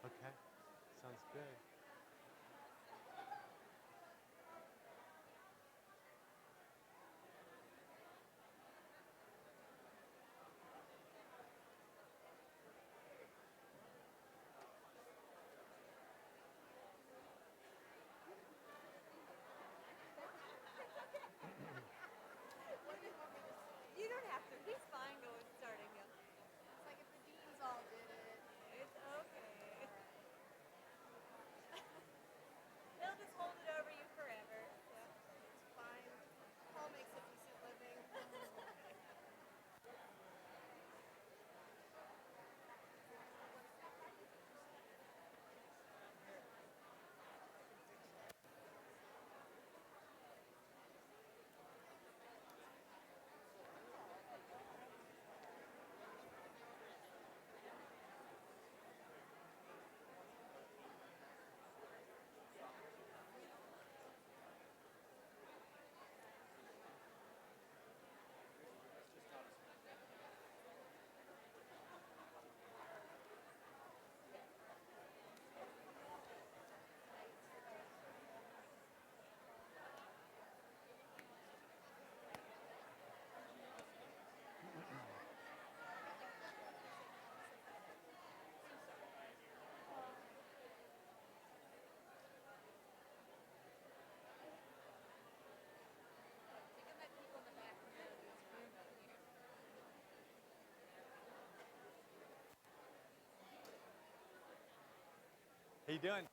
Okay, sounds good. You don't have to. He's fine going starting him. It's like if the deans all did it. It's okay. He'll just hold it over you forever. So. It's fine. Paul makes a decent living. You can let people in the back know that it's fine out here. How you doing?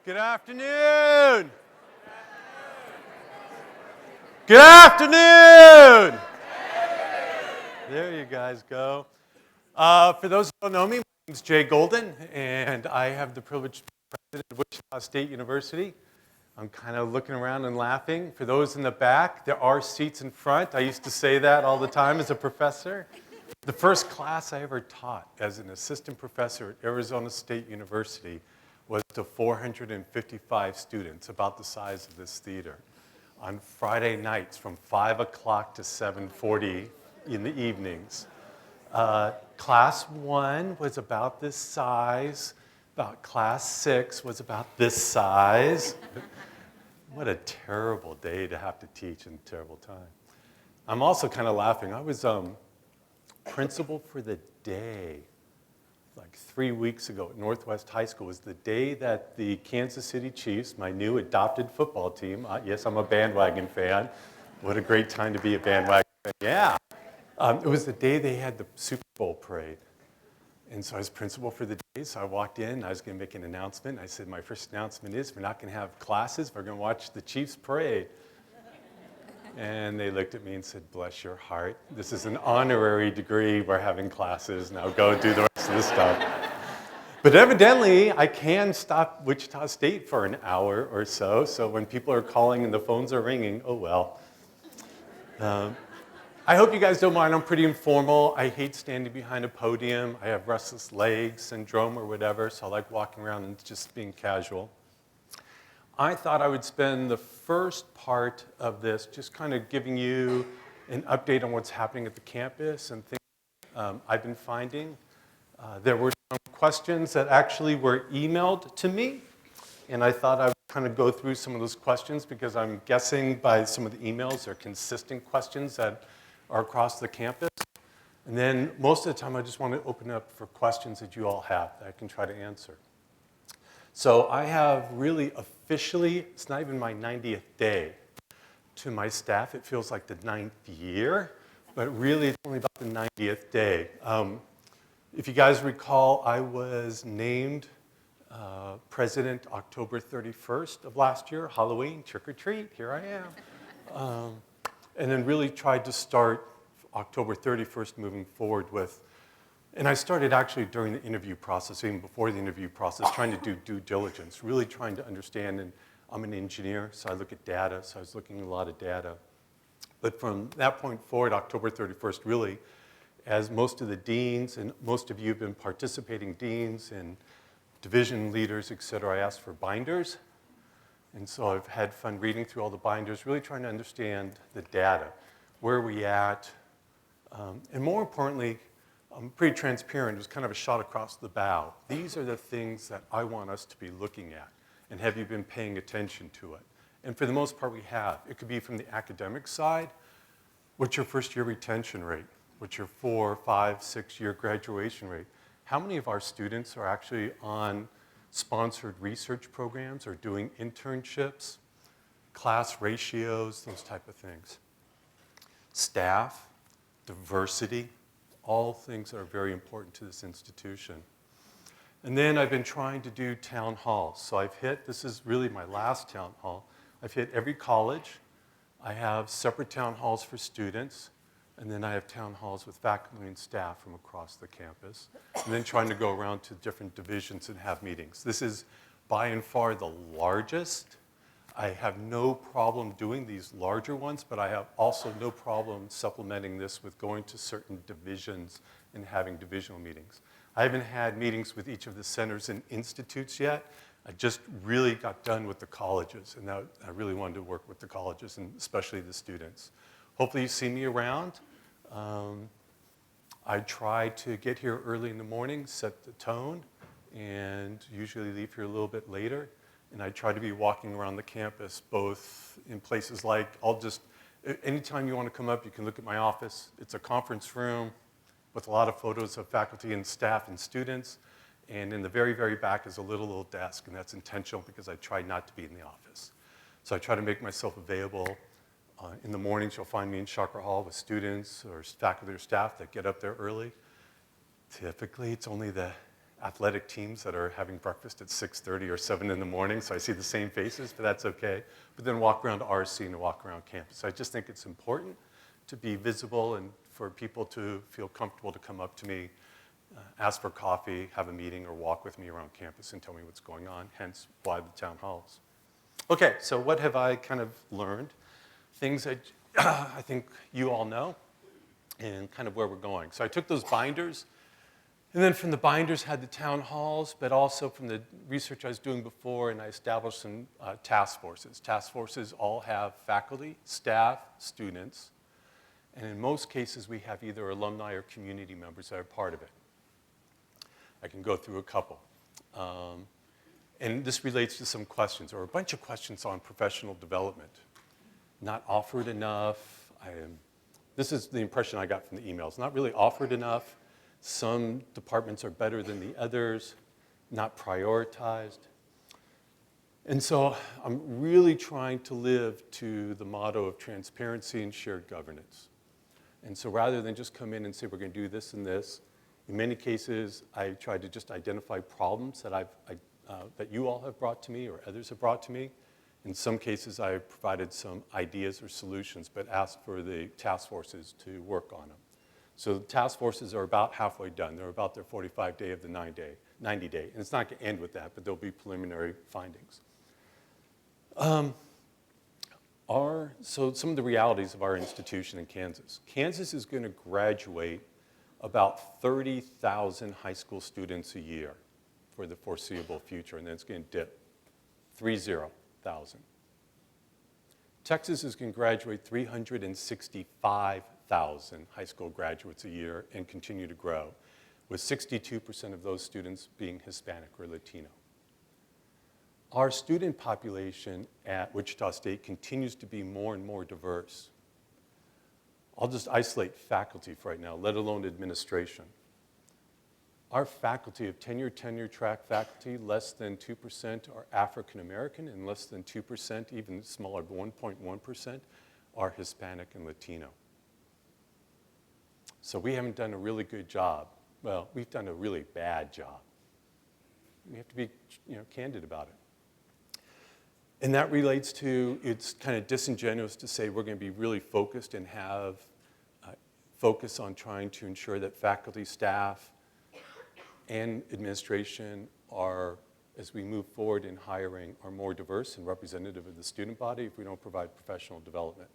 Good afternoon. Good afternoon. There you guys go. For those who don't know me, my name is Jay Golden, and I have the privilege to be president of Wichita State University. I'm kind of looking around and laughing. For those in the back, there are seats in front. I used to say that all the time as a professor. The first class I ever taught as an assistant professor at Arizona State University was to 455 students, about the size of this theater, on Friday nights from 5 o'clock to 7:40 in the evenings. Class 1 was about this size. About class 6 was about this size. What a terrible day to have to teach and terrible time. I'm also kind of laughing. I was principal for the day like 3 weeks ago at Northwest High School. It was the day that the Kansas City Chiefs, my new adopted football team, yes, I'm a bandwagon fan. What a great time to be a bandwagon fan. Yeah. It was the day they had the Super Bowl parade. And so I was principal for the day, so I walked in, I was going to make an announcement. I said, my first announcement is we're not going to have classes, we're going to watch the Chiefs parade. And they looked at me and said, bless your heart. This is an honorary degree. We're having classes. Now go do the rest of the stuff. But evidently, I can stop Wichita State for an hour or so. So when people are calling and the phones are ringing, oh well. I hope you guys don't mind. I'm pretty informal. I hate standing behind a podium. I have restless leg syndrome or whatever, so I like walking around and just being casual. I thought I would spend the first part of this just kind of giving you an update on what's happening at the campus and things I've been finding. There were some questions that actually were emailed to me, and I thought I would kind of go through some of those questions because I'm guessing by some of the emails they're consistent questions that are across the campus. And then most of the time I just want to open up for questions that you all have that I can try to answer. So I have really officially, it's not even my 90th day to my staff. It feels like the 9th year, but really it's only about the 90th day. If you guys recall, I was named president October 31st of last year, Halloween, trick or treat, here I am. And then really tried to start October 31st moving forward with, and I started actually during the interview process, even before the interview process, trying to do due diligence, really trying to understand, and I'm an engineer, so I look at data, so I was looking at a lot of data. But from that point forward, October 31st, really, as most of the deans, and most of you have been participating deans and division leaders, et cetera, I asked for binders. And so I've had fun reading through all the binders, really trying to understand the data. Where are we at? And more importantly, I'm pretty transparent. It was kind of a shot across the bow. These are the things that I want us to be looking at. And have you been paying attention to it? And for the most part, we have. It could be from the academic side. What's your first year retention rate? What's your 4, 5, 6-year graduation rate? How many of our students are actually on sponsored research programs or doing internships, class ratios, those type of things? Staff, diversity, all things that are very important to this institution. And then I've been trying to do town halls. So I've hit, this is really my last town hall. I've hit every college. I have separate town halls for students. And then I have town halls with faculty and staff from across the campus. And then trying to go around to different divisions and have meetings. This is by and far the largest. I have no problem doing these larger ones, but I have also no problem supplementing this with going to certain divisions and having divisional meetings. I haven't had meetings with each of the centers and institutes yet. I just really got done with the colleges, and I really wanted to work with the colleges, and especially the students. Hopefully you see me around. I try to get here early in the morning, set the tone, and usually leave here a little bit later. And I try to be walking around the campus, both in places like, anytime you want to come up, you can look at my office. It's a conference room with a lot of photos of faculty and staff and students. And in the very, very back is a little desk, and that's intentional because I try not to be in the office. So I try to make myself available. In the mornings, you'll find me in Chakra Hall with students or faculty or staff that get up there early. Typically, it's only the athletic teams that are having breakfast at 6:30 or 7 in the morning, so I see the same faces, but that's okay. But then walk around RC and walk around campus. I just think it's important to be visible and for people to feel comfortable to come up to me, ask for coffee, have a meeting, or walk with me around campus and tell me what's going on, hence why the town halls. Okay, so what have I kind of learned? Things that I think you all know and kind of where we're going. So I took those binders, and then from the binders had the town halls, but also from the research I was doing before, and I established some task forces. Task forces all have faculty, staff, students, and in most cases we have either alumni or community members that are part of it. I can go through a couple. And this relates to some questions, or a bunch of questions on professional development. Not offered enough. This is the impression I got from the emails. Not really offered enough. Some departments are better than the others. Not prioritized. And so I'm really trying to live to the motto of transparency and shared governance. And so rather than just come in and say we're going to do this and this, in many cases I try to just identify problems that that you all have brought to me or others have brought to me. In some cases, I provided some ideas or solutions, but asked for the task forces to work on them. So the task forces are about halfway done. They're about their 45-day of the 90-day. And it's not going to end with that, but there'll be preliminary findings. So some of the realities of our institution in Kansas. Kansas is going to graduate about 30,000 high school students a year for the foreseeable future, and then it's going to dip 30,000. Texas is going to graduate 365,000 high school graduates a year and continue to grow, with 62% of those students being Hispanic or Latino. Our student population at Wichita State continues to be more and more diverse. I'll just isolate faculty for right now, let alone administration. Our faculty of tenure track faculty, less than 2% are African American, and less than 2%, even smaller, 1.1%, are Hispanic and Latino. So we haven't done a really good job. Well, we've done a really bad job. We have to be, candid about it. And that relates to, it's kind of disingenuous to say we're going to be really focused and have focus on trying to ensure that faculty, staff, and administration are, as we move forward in hiring, are more diverse and representative of the student body if we don't provide professional development.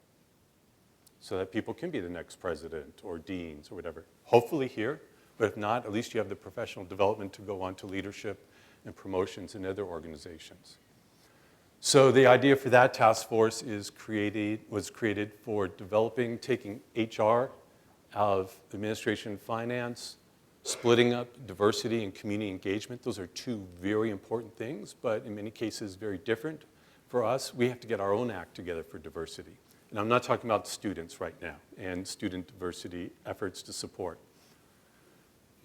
So that people can be the next president or deans or whatever. Hopefully here, but if not, at least you have the professional development to go on to leadership and promotions in other organizations. So the idea for that task force was created for developing, taking HR out of administration and finance, splitting up diversity and community engagement. Those are two very important things, but in many cases very different. For us, we have to get our own act together for diversity. And I'm not talking about students right now and student diversity efforts to support.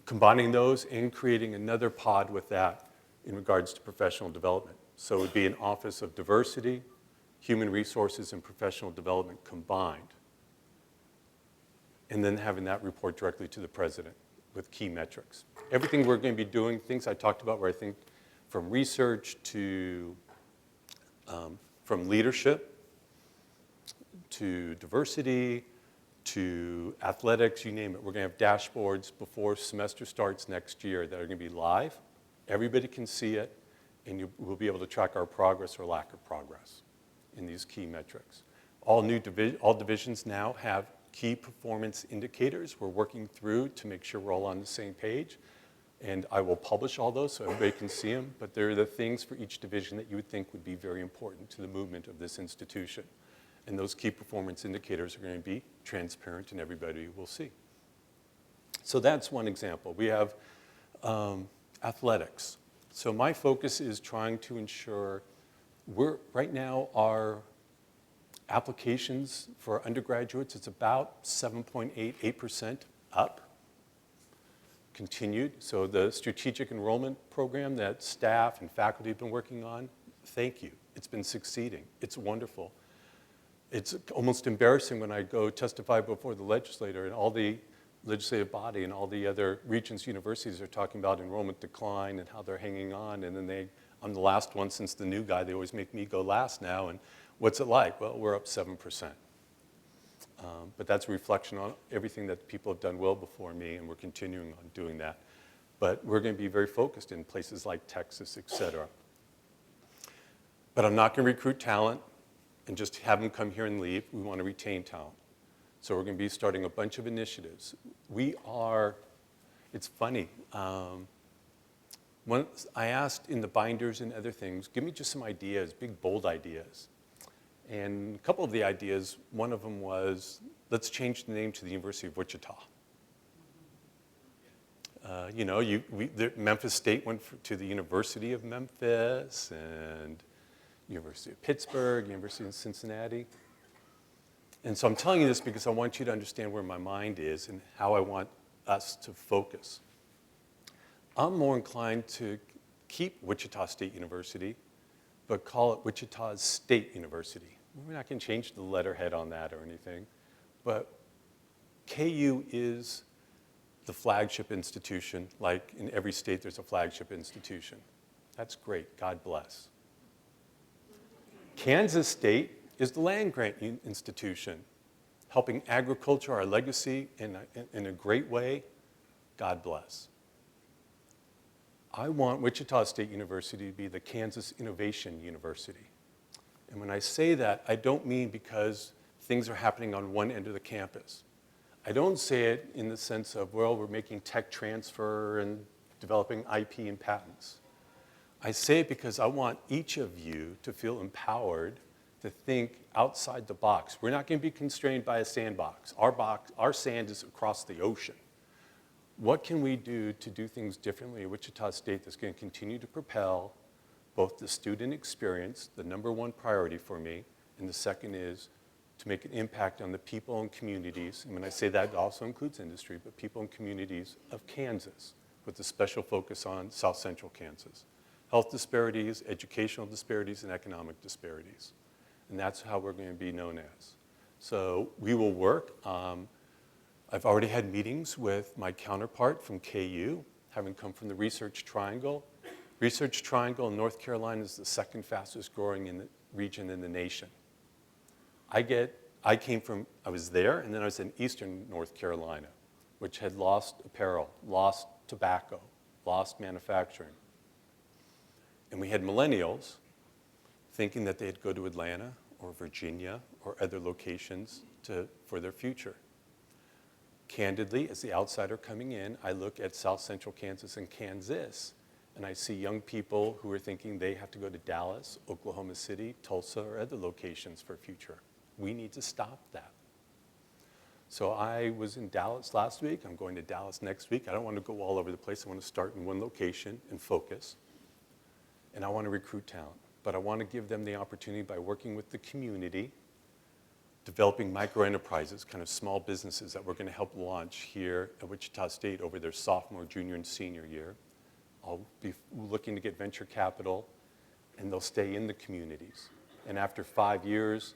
Combining those and creating another pod with that in regards to professional development. So it would be an Office of Diversity, Human Resources, and Professional Development combined. And then having that report directly to the president with key metrics. Everything we're going to be doing, things I talked about where I think from research to, from leadership to diversity to athletics, you name it. We're going to have dashboards before semester starts next year that are going to be live. Everybody can see it, and we'll be able to track our progress or lack of progress in these key metrics. All divisions now have key performance indicators we're working through to make sure we're all on the same page. And I will publish all those so everybody can see them, but they're the things for each division that you would think would be very important to the movement of this institution. And those key performance indicators are going to be transparent and everybody will see. So that's one example. We have athletics. So my focus is trying to ensure right now our applications for undergraduates, it's about 7.8% up, continued. So the strategic enrollment program that staff and faculty have been working on, thank you. It's been succeeding. It's wonderful. It's almost embarrassing when I go testify before the legislator and all the legislative body and all the other regents universities are talking about enrollment decline and how they're hanging on, and then I'm the last one since the new guy, they always make me go last now, and what's it like? Well, we're up 7%. But that's a reflection on everything that people have done well before me, and we're continuing on doing that. But we're going to be very focused in places like Texas, et cetera. But I'm not going to recruit talent and just have them come here and leave. We want to retain talent. So we're going to be starting a bunch of initiatives. It's funny. When I asked in the binders and other things, give me just some ideas, big, bold ideas. And a couple of the ideas, one of them was, let's change the name to the University of Wichita. Memphis State went to the University of Memphis, and University of Pittsburgh, University of Cincinnati. And so I'm telling you this because I want you to understand where my mind is and how I want us to focus. I'm more inclined to keep Wichita State University, but call it Wichita State University. We're not going to change the letterhead on that or anything, but KU is the flagship institution. Like in every state, there's a flagship institution. That's great. God bless. Kansas State is the land-grant institution, helping agriculture, our legacy, in a great way. God bless. I want Wichita State University to be the Kansas Innovation University. And when I say that, I don't mean because things are happening on one end of the campus. I don't say it in the sense of, well, we're making tech transfer and developing IP and patents. I say it because I want each of you to feel empowered to think outside the box. We're not going to be constrained by a sandbox. Our sand is across the ocean. What can we do to do things differently at Wichita State that's going to continue to propel both the student experience, the number one priority for me, and the second is to make an impact on the people and communities, and when I say that, it also includes industry, but people and communities of Kansas. with a special focus on South Central Kansas. Health disparities, educational disparities, and economic disparities. And that's how we're going to be known as. So we will work. I've already had meetings with my counterpart from KU, having come from the Research Triangle. Research Triangle in North Carolina is the second fastest growing region in the nation. I was there, and then I was in Eastern North Carolina, which had lost apparel, lost tobacco, lost manufacturing. And we had millennials thinking that they'd go to Atlanta or Virginia or other locations for their future. Candidly, as the outsider coming in, I look at South Central Kansas and Kansas, and I see young people who are thinking they have to go to Dallas, Oklahoma City, Tulsa, or other locations for future. We need to stop that. So I was in Dallas last week. I'm going to Dallas next week. I don't want to go all over the place. I want to start in one location and focus. And I want to recruit talent. But I want to give them the opportunity by working with the community, developing micro-enterprises, kind of small businesses that we're going to help launch here at Wichita State over their sophomore, junior, and senior year. I'll be looking to get venture capital, and they'll stay in the communities. And after 5 years,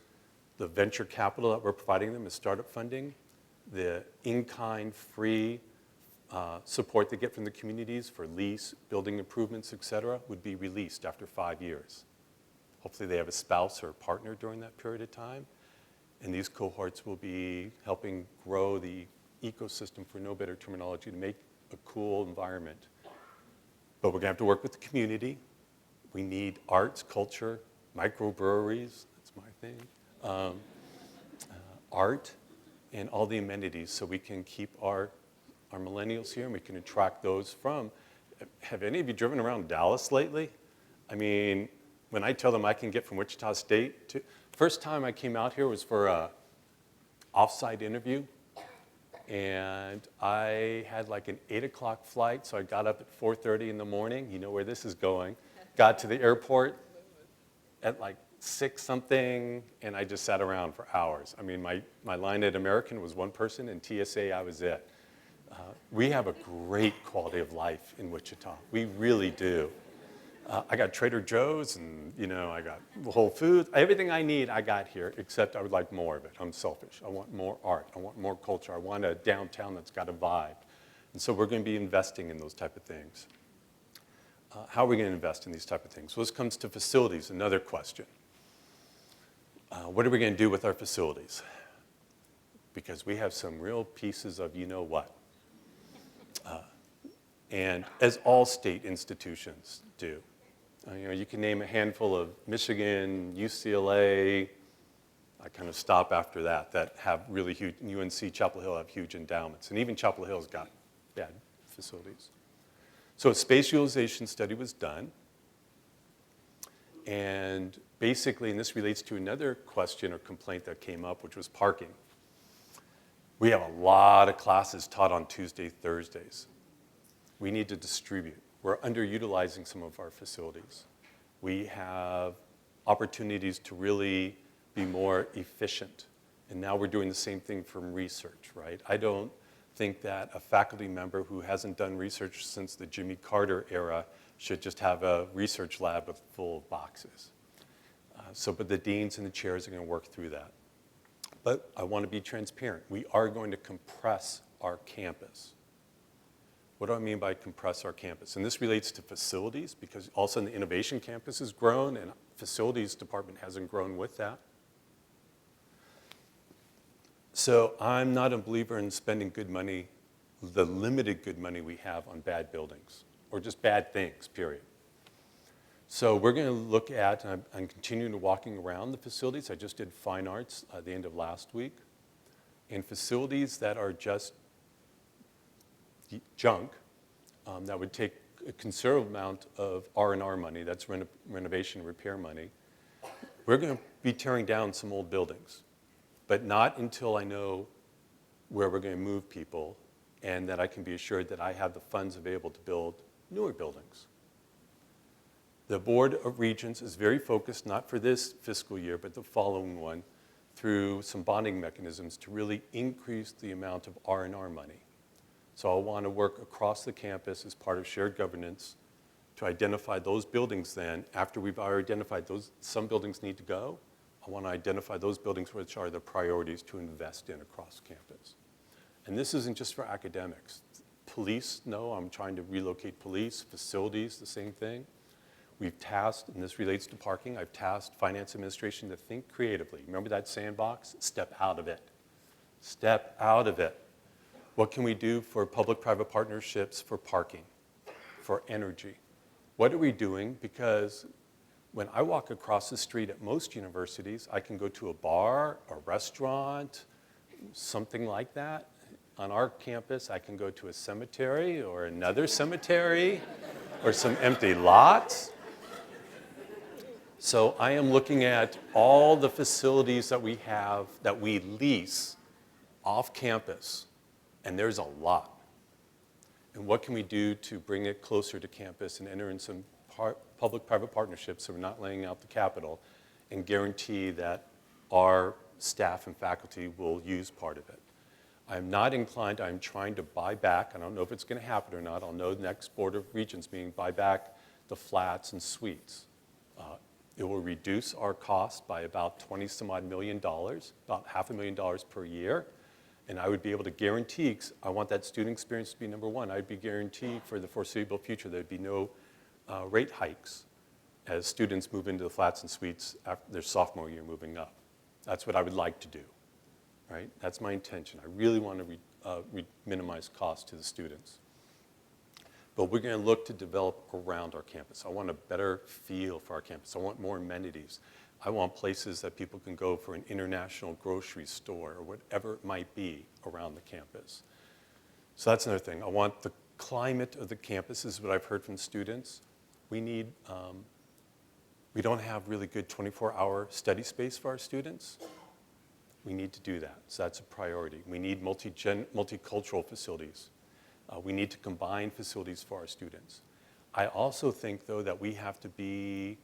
the venture capital that we're providing them is startup funding. The in-kind free support they get from the communities for lease, building improvements, et cetera, would be released after 5 years. Hopefully they have a spouse or a partner during that period of time. And these cohorts will be helping grow the ecosystem, for no better terminology, to make a cool environment. But we're going to have to work with the community. We need arts, culture, microbreweries, that's my thing, art, and all the amenities so we can keep our millennials here and we can attract those from. Have any of you driven around Dallas lately? I mean, when I tell them I can get from Wichita State to, first time I came out here was for a off-site interview, and I had like an 8 o'clock flight, so I got up at 4:30 in the morning. You know where this is going. Got to the airport at like 6 something, and I just sat around for hours. I mean, my line at American was one person, and TSA, I was it. We have a great quality of life in Wichita. We really do. I got Trader Joe's, and I got Whole Foods. Everything I need, I got here, except I would like more of it. I'm selfish. I want more art. I want more culture. I want a downtown that's got a vibe. And so we're going to be investing in those type of things. How are we going to invest in these type of things? Well, this comes to facilities, another question. What are we going to do with our facilities? Because we have some real pieces of you-know-what. And as all state institutions do. You can name a handful of Michigan, UCLA, I kind of stop after that have really huge, UNC, Chapel Hill have huge endowments. And even Chapel Hill's got bad facilities. So a space utilization study was done. And basically, and this relates to another question or complaint that came up, which was parking. We have a lot of classes taught on Tuesday, Thursdays. We need to distribute. We're underutilizing some of our facilities. We have opportunities to really be more efficient. And now we're doing the same thing from research, right? I don't think that a faculty member who hasn't done research since the Jimmy Carter era should just have a research lab full of boxes. But the deans and the chairs are going to work through that. But I want to be transparent. We are going to compress our campus. What do I mean by compress our campus? And this relates to facilities, because all of a sudden the innovation campus has grown and facilities department hasn't grown with that. So I'm not a believer in spending good money, the limited good money we have on bad buildings, or just bad things, period. So we're going to look at, and I'm continuing to walking around the facilities. I just did fine arts at the end of last week. And facilities that are just junk, that would take a considerable amount of R&R money, that's renovation and repair money. We're going to be tearing down some old buildings, but not until I know where we're going to move people and that I can be assured that I have the funds available to build newer buildings. The Board of Regents is very focused, not for this fiscal year, but the following one, through some bonding mechanisms to really increase the amount of R&R money. So I want to work across the campus as part of shared governance to identify those buildings then, after we've already identified those, some buildings need to go, I want to identify those buildings which are the priorities to invest in across campus. And this isn't just for academics. Police, no, I'm trying to relocate police, facilities, the same thing. We've tasked, and this relates to parking, I've tasked finance administration to think creatively. Remember that sandbox? Step out of it. Step out of it. What can we do for public-private partnerships for parking, for energy? What are we doing? Because when I walk across the street at most universities, I can go to a bar, a restaurant, something like that. On our campus, I can go to a cemetery or another cemetery or some empty lots. So I am looking at all the facilities that we have that we lease off campus, and there's a lot. And what can we do to bring it closer to campus and enter in some public-private partnerships so we're not laying out the capital and guarantee that our staff and faculty will use part of it. I'm not inclined, I'm trying to buy back, I don't know if it's going to happen or not, I'll know the next Board of Regents meeting, buy back the flats and suites. It will reduce our cost by about $20-some-odd million, about $500,000 per year. And I would be able to guarantee, 'cause I want that student experience to be number one, I'd be guaranteed for the foreseeable future there'd be no rate hikes as students move into the flats and suites after their sophomore year moving up. That's what I would like to do, right? That's my intention. I really want to minimize costs to the students. But we're going to look to develop around our campus. I want a better feel for our campus. I want more amenities. I want places that people can go for an international grocery store or whatever it might be around the campus. So that's another thing. I want the climate of the campus, this is what I've heard from students. We don't have really good 24-hour study space for our students. We need to do that, so that's a priority. We need multicultural facilities. We need to combine facilities for our students. I also think, though, that we have to be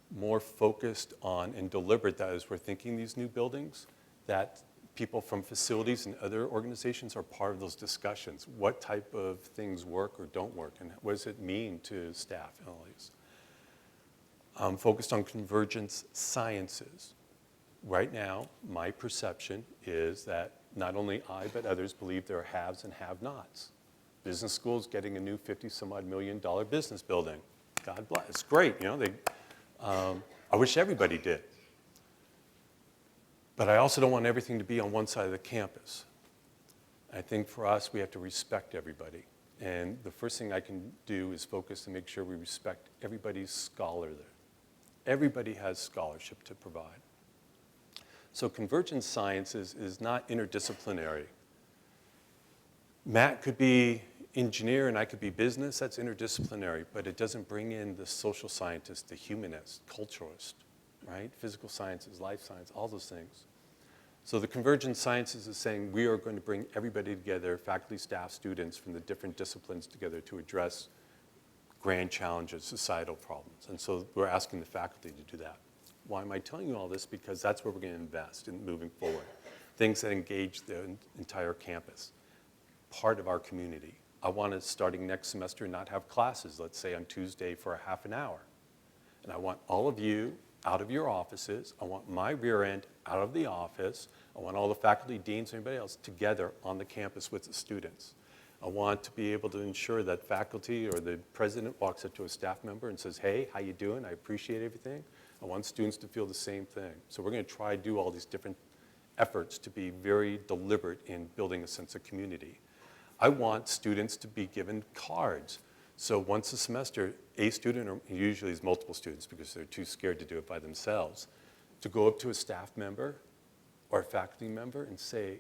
more focused on and deliberate that as we're thinking these new buildings, that people from facilities and other organizations are part of those discussions. What type of things work or don't work, and what does it mean to staff and all these? I'm focused on convergence sciences. Right now, my perception is that not only I, but others believe there are haves and have-nots. Business school's getting a new $50-some-odd million business building. God bless, it's great, you know, I wish everybody did. But I also don't want everything to be on one side of the campus. I think for us, we have to respect everybody. And the first thing I can do is focus and make sure we respect everybody's scholar there. Everybody has scholarship to provide. So convergent sciences is not interdisciplinary. Matt could be engineer and I could be business, that's interdisciplinary, but it doesn't bring in the social scientist, the humanist, culturalist, right? Physical sciences, life science, all those things. So the convergent sciences is saying we are going to bring everybody together, faculty, staff, students from the different disciplines together to address grand challenges, societal problems. And so we're asking the faculty to do that. Why am I telling you all this? Because that's where we're going to invest in moving forward. Things that engage the entire campus, part of our community. I want to, starting next semester, not have classes, let's say on Tuesday for a half an hour. And I want all of you out of your offices. I want my rear end out of the office. I want all the faculty, deans, and anybody else together on the campus with the students. I want to be able to ensure that faculty or the president walks up to a staff member and says, hey, how you doing? I appreciate everything. I want students to feel the same thing. So we're going to try to do all these different efforts to be very deliberate in building a sense of community. I want students to be given cards. So once a semester, a student, or usually it's multiple students because they're too scared to do it by themselves, to go up to a staff member or a faculty member and say,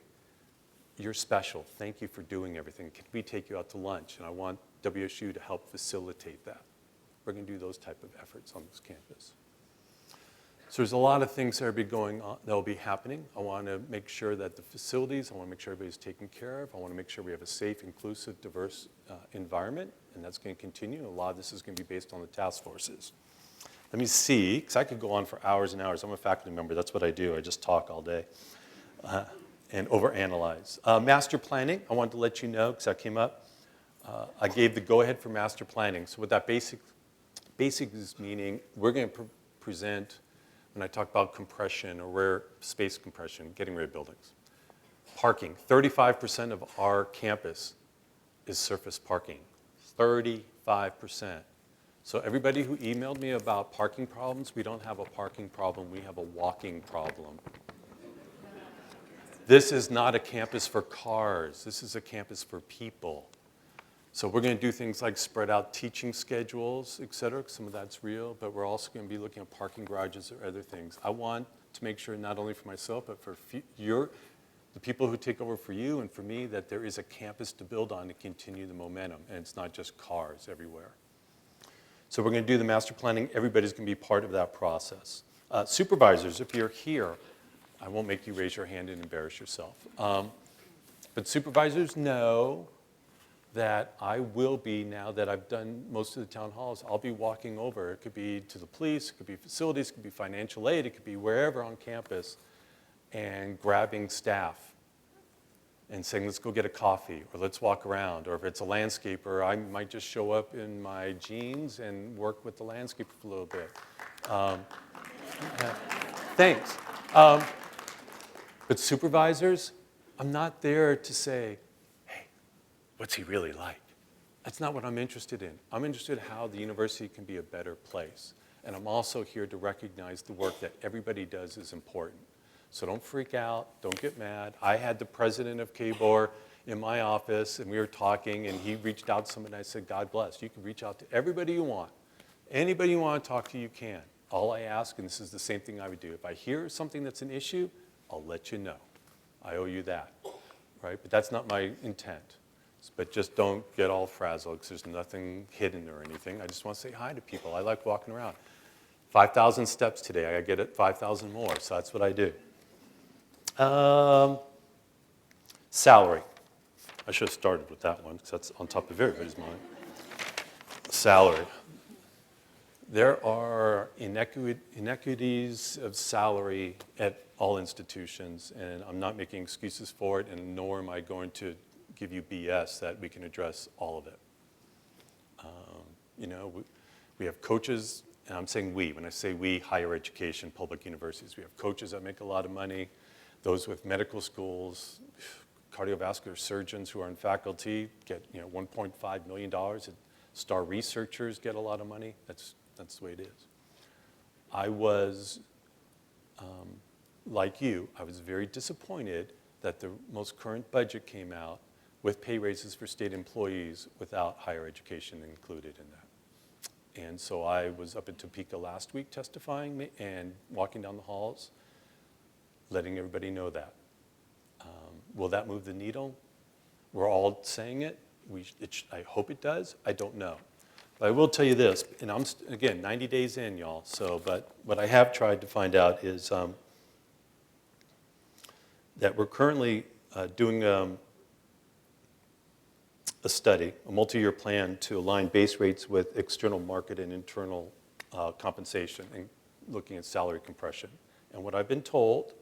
you're special, thank you for doing everything. Can we take you out to lunch? And I want WSU to help facilitate that. We're going to do those type of efforts on this campus. So there's a lot of things that will be going on, that will be happening. I want to make sure that the facilities, I want to make sure everybody's taken care of. I want to make sure we have a safe, inclusive, diverse environment, and that's going to continue. A lot of this is going to be based on the task forces. Let me see, because I could go on for hours and hours. I'm a faculty member, that's what I do. I just talk all day. and overanalyze. Master planning, I wanted to let you know, because that came up. I gave the go-ahead for master planning. So what that basic is meaning, we're going to present, when I talk about compression or rare space compression, getting rid of buildings. Parking, 35% of our campus is surface parking, 35%. So everybody who emailed me about parking problems, we don't have a parking problem, we have a walking problem. This is not a campus for cars, this is a campus for people. So we're going to do things like spread out teaching schedules, et cetera. Some of that's real, but we're also going to be looking at parking garages or other things. I want to make sure not only for myself, but for the people who take over for you and for me, that there is a campus to build on to continue the momentum, and it's not just cars everywhere. So we're going to do the master planning. Everybody's going to be part of that process. Supervisors, if you're here, I won't make you raise your hand and embarrass yourself. But supervisors know that I will be, now that I've done most of the town halls, I'll be walking over. It could be to the police, it could be facilities, it could be financial aid, it could be wherever on campus, and grabbing staff and saying, let's go get a coffee, or let's walk around, or if it's a landscaper, I might just show up in my jeans and work with the landscaper for a little bit. Thanks. But supervisors, I'm not there to say, what's he really like? That's not what I'm interested in. I'm interested in how the university can be a better place. And I'm also here to recognize the work that everybody does is important. So don't freak out, don't get mad. I had the president of KBOR in my office, and we were talking, and he reached out to somebody, and I said, God bless. You can reach out to everybody you want. Anybody you want to talk to, you can. All I ask, and this is the same thing I would do, if I hear something that's an issue, I'll let you know. I owe you that, right? But that's not my intent. But just don't get all frazzled, because there's nothing hidden or anything. I just want to say hi to people. I like walking around. 5,000 steps today. I get it 5,000 more, so that's what I do. Salary. I should have started with that one, because that's on top of everybody's mind. Salary. There are inequities of salary at all institutions, and I'm not making excuses for it, and nor am I going to give you BS that we can address all of it. We have coaches, and I'm saying we. When I say we, higher education, public universities. We have coaches that make a lot of money. Those with medical schools, cardiovascular surgeons who are in faculty get $1.5 million. Star researchers get a lot of money. That's the way it is. I was, like you, I was very disappointed that the most current budget came out with pay raises for state employees without higher education included in that. And so I was up in Topeka last week testifying and walking down the halls, letting everybody know that. Will that move the needle? We're all saying it. I hope it does. I don't know. But I will tell you this, and I'm, again, 90 days in, y'all, but what I have tried to find out is that we're currently doing a study, a multi-year plan to align base rates with external market and internal compensation, and looking at salary compression. And what I've been told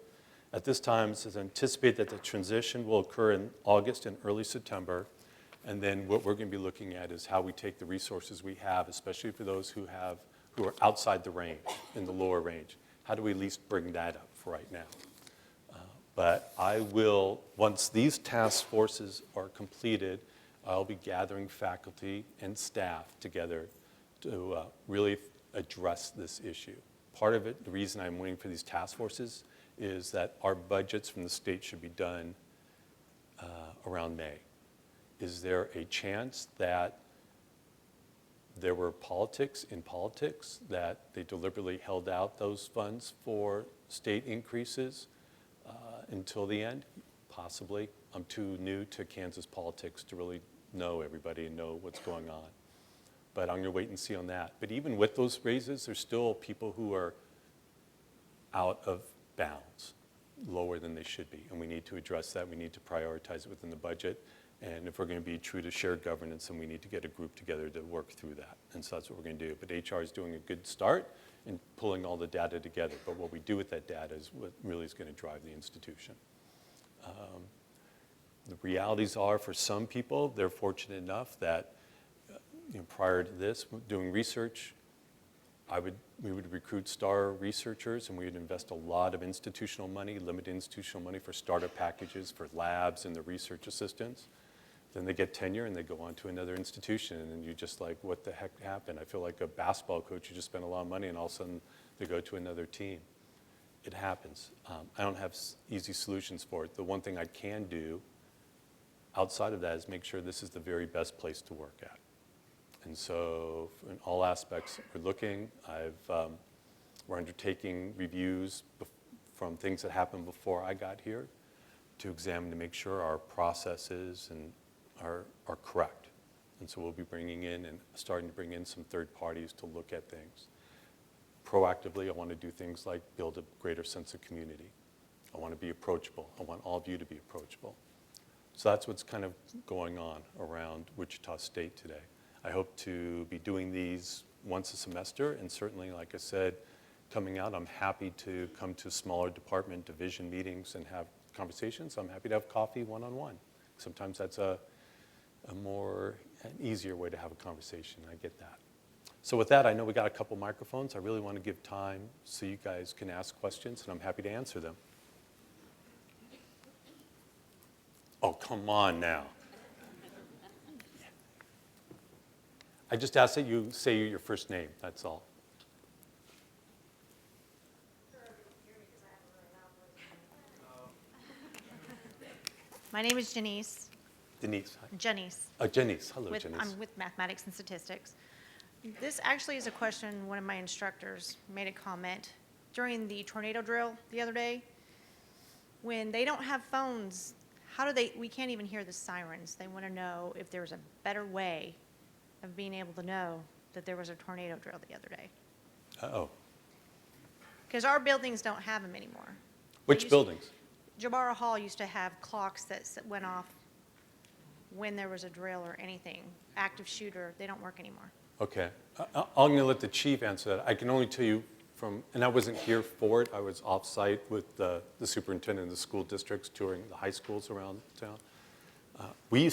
at this time is anticipate that the transition will occur in August and early September. And then what we're going to be looking at is how we take the resources we have, especially for those who are outside the range, in the lower range. How do we at least bring that up for right now? But I will, once these task forces are completed, I'll be gathering faculty and staff together to really address this issue. Part of it, the reason I'm waiting for these task forces, is that our budgets from the state should be done around May. Is there a chance that there were politics, that they deliberately held out those funds for state increases until the end? Possibly. I'm too new to Kansas politics to really know everybody and know what's going on. But I'm going to wait and see on that. But even with those raises, there's still people who are out of bounds, lower than they should be. And we need to address that. We need to prioritize it within the budget. And if we're going to be true to shared governance, then we need to get a group together to work through that. And so that's what we're going to do. But HR is doing a good start in pulling all the data together. But what we do with that data is what really is going to drive the institution. The realities are, for some people, they're fortunate enough that prior to this, doing research, we would recruit star researchers, and we would invest a lot of institutional money, limited institutional money for startup packages for labs and the research assistants. Then they get tenure and they go on to another institution, and you're just like, what the heck happened? I feel like a basketball coach who just spent a lot of money, and all of a sudden they go to another team. It happens. I don't have easy solutions for it. The one thing I can do outside of that is make sure this is the very best place to work at. And so in all aspects, we're looking. We're undertaking reviews from things that happened before I got here to examine to make sure our processes are correct. And so we'll be bringing in and starting to bring in some third parties to look at things. Proactively, I want to do things like build a greater sense of community. I want to be approachable. I want all of you to be approachable. So that's what's kind of going on around Wichita State today. I hope to be doing these once a semester, and certainly, like I said, coming out, I'm happy to come to smaller department division meetings and have conversations. I'm happy to have coffee one-on-one. Sometimes that's an easier way to have a conversation. I get that. So with that, I know we got a couple microphones. I really want to give time so you guys can ask questions, and I'm happy to answer them. Oh, come on now. I just ask that you say your first name, that's all. My name is Janice. Denise. Hi. Janice. Janice. Hello, Janice. I'm with mathematics and statistics. This actually is a question one of my instructors made a comment during the tornado drill the other day. When they don't have phones, we can't even hear the sirens. They want to know if there's a better way of being able to know that there was a tornado drill the other day. Uh-oh. Because our buildings don't have them anymore. Which buildings? Jabara Hall used to have clocks that went off when there was a drill or anything. Active shooter, they don't work anymore. Okay. I'm going to let the chief answer that. I can only tell you and I wasn't here for it. I was off-site with the superintendent of the school districts touring the high schools around town. We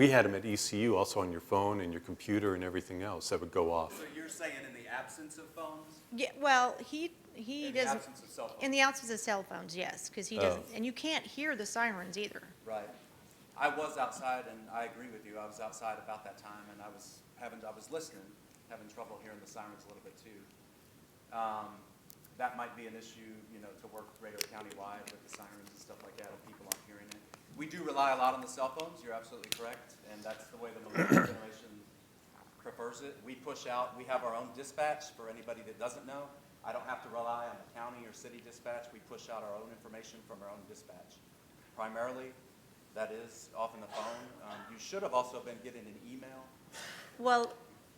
had them at ECU also on your phone and your computer and everything else that would go off. So you're saying in the absence of phones? Yeah, well, he In the doesn't. absence of cell phones? In the absence of cell phones, yes, because he doesn't, and you can't hear the sirens either. Right. I was outside, and I agree with you. I was outside about that time, and I was listening, having trouble hearing the sirens a little bit too. That might be an issue, to work radar county-wide with the sirens and stuff like that if people aren't hearing it. We do rely a lot on the cell phones. You're absolutely correct, and that's the way the millennial generation prefers it. We have our own dispatch for anybody that doesn't know. I don't have to rely on the county or city dispatch. We push out our own information from our own dispatch. Primarily, that is often the phone. You should have also been getting an email. Well,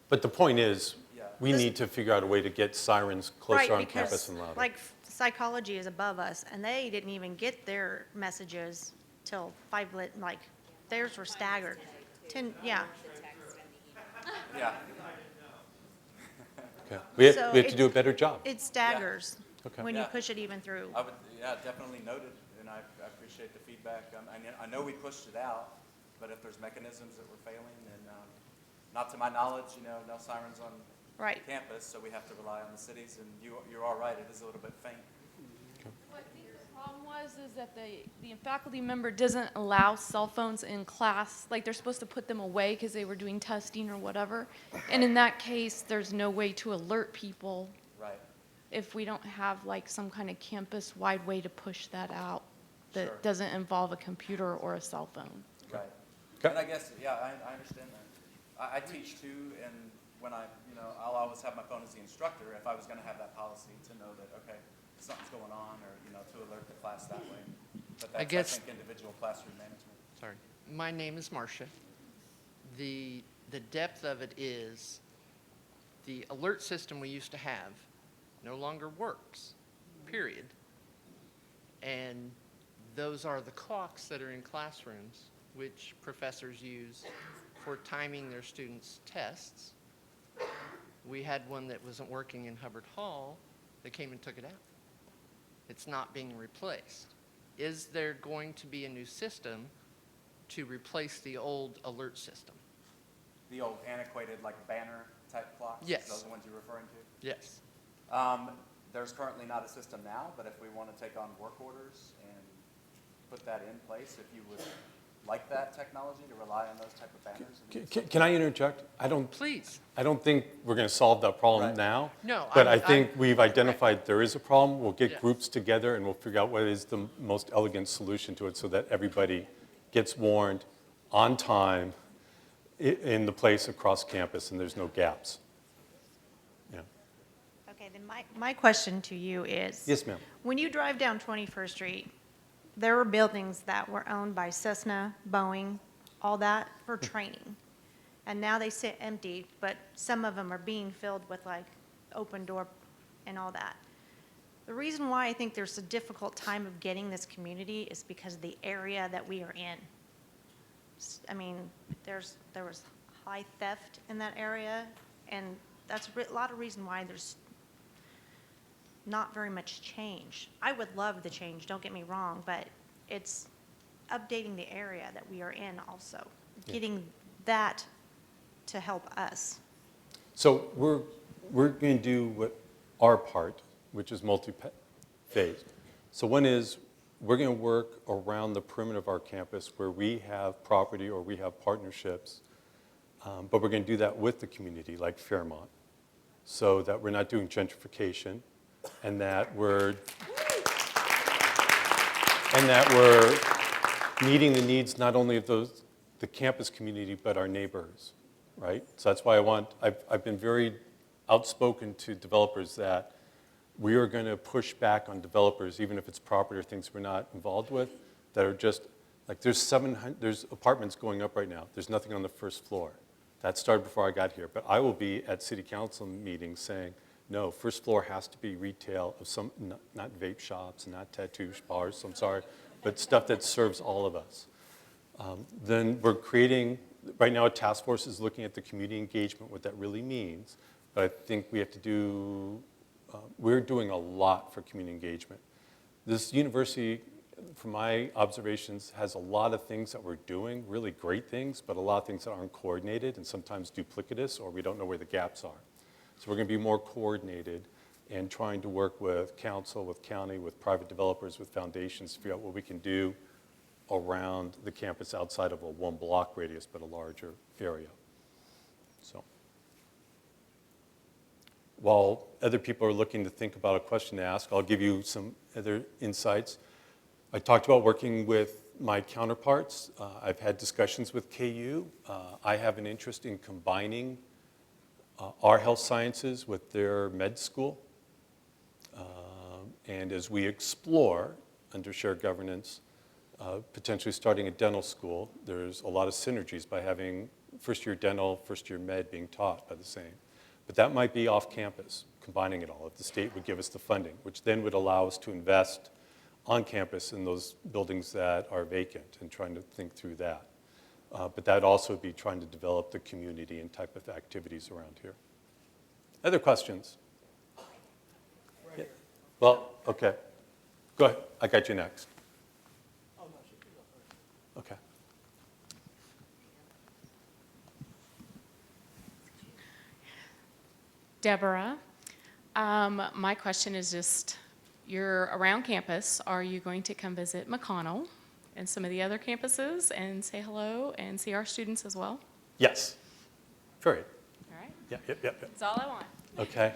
But the point is, Yeah. we need to figure out a way to get sirens closer on right, campus because and louder. like psychology is above us, and they didn't even get their messages till theirs were staggered. Yeah. Yeah. Okay. We have So to do a better job. It staggers Okay. when you Yeah. push it even through. I would, definitely noted, and I appreciate the feedback. I know we pushed it out, but if there's mechanisms that were failing, then not to my knowledge, no sirens on Right. campus, so we have to rely on the cities, and you're all right, it is a little bit faint. What I think the problem is that the faculty member doesn't allow cell phones in class. Like, they're supposed to put them away because they were doing testing or whatever. And in that case, there's no way to alert people Right. if we don't have like some kind of campus-wide way to push that out that Sure. doesn't involve a computer or a cell phone. Right. Okay. And I guess, I understand that. I teach too, and when I'll always have my phone as the instructor if I was going to have that policy to know that, okay, something's going on, or, to alert the class that way. But that's, I think, individual classroom management. Sorry. My name is Marcia. The depth of it is the alert system we used to have no longer works, period. And those are the clocks that are in classrooms, which professors use for timing their students' tests. We had one that wasn't working in Hubbard Hall. They came and took it out. It's not being replaced. is there going to be a new system to replace the old alert system? The old antiquated, like banner type clocks? Yes. Those are the ones you're referring to? Yes. There's currently not a system now, but if we want to take on work orders and put that in place, if you would like that technology to rely on those type of banners. Can I interject? Please. I don't think we're going to solve that problem Right. now. No, But I'm- I think I'm- we've identified there is a problem. We'll get Yeah. groups together and we'll figure out what is the most elegant solution to it so that everybody gets warned on time in the place across campus and there's no gaps. Yeah. Okay, then my question to you is. Yes, ma'am. When you drive down 21st Street, there were buildings that were owned by Cessna, Boeing, all that for training. And now they sit empty, but some of them are being filled with like open door and all that. The reason why I think there's a difficult time of getting this community is because of the area that we are in. I mean, there was high theft in that area, and that's a lot of reason why there's not very much change. I would love the change, don't get me wrong, but it's updating the area that we are in also, getting that to help us. So we're going to do what our part, which is multi-phase. So one is we're going to work around the perimeter of our campus where we have property or we have partnerships, but we're going to do that with the community, like Fairmont, so that we're not doing gentrification, and that we're meeting the needs not only of the campus community, but our neighbors, right? So that's why I've been very outspoken to developers that we are going to push back on developers, even if it's property or things we're not involved with, that are just, like there's apartments going up right now. There's nothing on the first floor. That started before I got here, but I will be at city council meetings saying, no, first floor has to be retail of some, not vape shops, not tattoo bars, I'm sorry, but stuff that serves all of us. Then we're creating, right now a task force is looking at the community engagement, what that really means. But I think we have to do, we're doing a lot for community engagement. This university, from my observations, has a lot of things that we're doing, really great things, but a lot of things that aren't coordinated and sometimes duplicitous, or we don't know where the gaps are. So we're going to be more coordinated and trying to work with council, with county, with private developers, with foundations to figure out what we can do around the campus outside of a one block radius, but a larger area. So while other people are looking to think about a question to ask, I'll give you some other insights. I talked about working with my counterparts. I've had discussions with KU. I have an interest in combining our health sciences with their med school. And as we explore, under shared governance, potentially starting a dental school, there's a lot of synergies by having first-year dental, first-year med being taught by the same. But that might be off campus, combining it all, if the state would give us the funding, which then would allow us to invest on campus in those buildings that are vacant and trying to think through that. But that'd also be trying to develop the community and type of activities around here. Other questions? Yeah. Well, okay. Go ahead. I got you next. Okay. Deborah, my question is just, you're around campus. Are you going to come visit McConnell and some of the other campuses and say hello and see our students as well? Yes. Very. All right, Yep. that's all I want. Okay.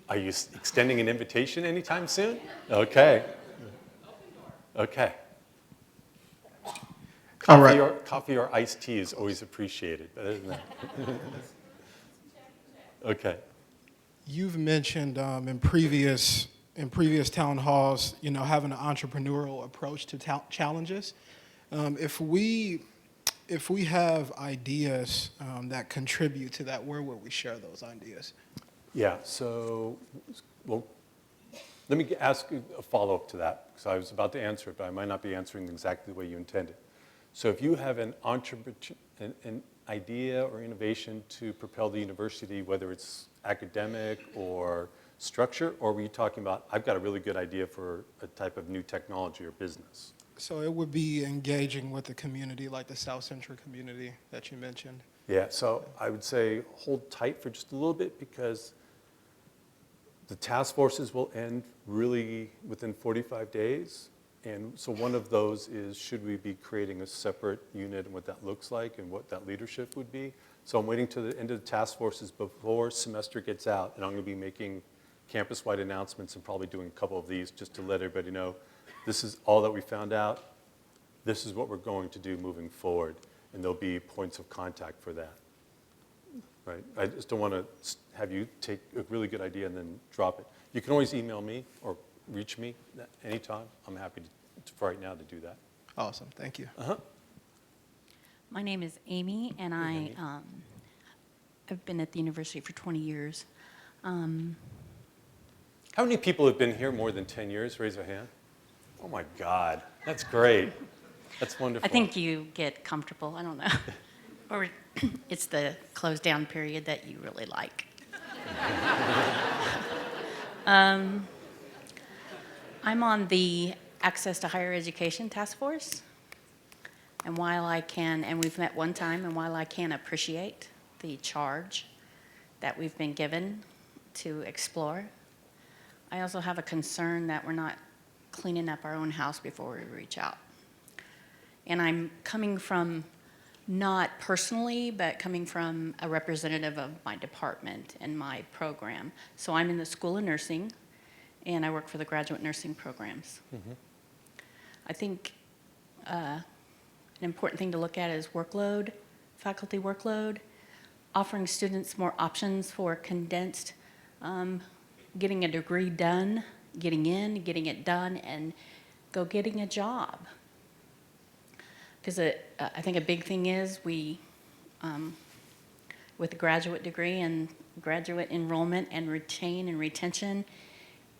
Are you extending an invitation anytime soon? Okay. Okay. All right. Coffee or iced tea is always appreciated, but other than that. Okay. You've mentioned in previous town halls, having an entrepreneurial approach to challenges. If we have ideas that contribute to that, where will we share those ideas? Yeah, so, well, let me ask a follow-up to that, because I was about to answer it, but I might not be answering exactly the way you intended. So if you have an idea or innovation to propel the university, whether it's academic or structure, or were you talking about, I've got a really good idea for a type of new technology or business? So it would be engaging with the community, like the South Central community that you mentioned. Yeah, so I would say hold tight for just a little bit, because the task forces will end really within 45 days. And so one of those is, should we be creating a separate unit and what that looks like and what that leadership would be? So I'm waiting to the end of the task forces before semester gets out, and I'm going to be making campus-wide announcements and probably doing a couple of these just to let everybody know, this is all that we found out. This is what we're going to do moving forward, and there'll be points of contact for that. Right? I just don't want to have you take a really good idea and then drop it. You can always email me or reach me anytime. I'm happy to right now to do that. Awesome, thank you. My name is Amy, and Amy. I've been at the university for 20 years. How many people have been here more than 10 years? Raise a hand. Oh my God, that's great. That's wonderful. I think you get comfortable, I don't know. Or it's the close down period that you really like. I'm on the Access to Higher Education Task Force. And while I can, and we've met one time, and while I can appreciate the charge that we've been given to explore, I also have a concern that we're not cleaning up our own house before we reach out. And I'm coming from, not personally, but coming from a representative of my department and my program. So I'm in the School of Nursing, and I work for the graduate nursing programs. I think an important thing to look at is workload, faculty workload, offering students more options for condensed, getting a degree done, getting in, getting it done, and go getting a job. Because I think a big thing is we, with a graduate degree and graduate enrollment and retention,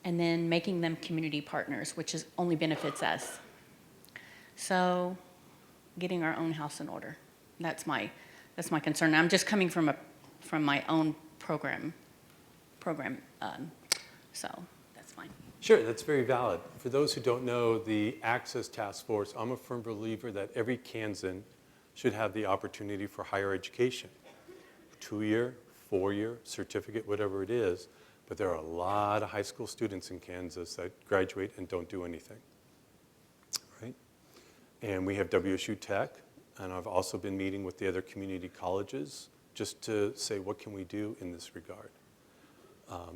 and then making them community partners, which only benefits us. So getting our own house in order. That's my concern. I'm just coming from my own program, so that's fine. Sure, that's very valid. For those who don't know, the Access Task Force, I'm a firm believer that every Kansan should have the opportunity for higher education. 2-year, 4-year, certificate, whatever it is. But there are a lot of high school students in Kansas that graduate and don't do anything, right? And we have WSU Tech, and I've also been meeting with the other community colleges just to say, what can we do in this regard?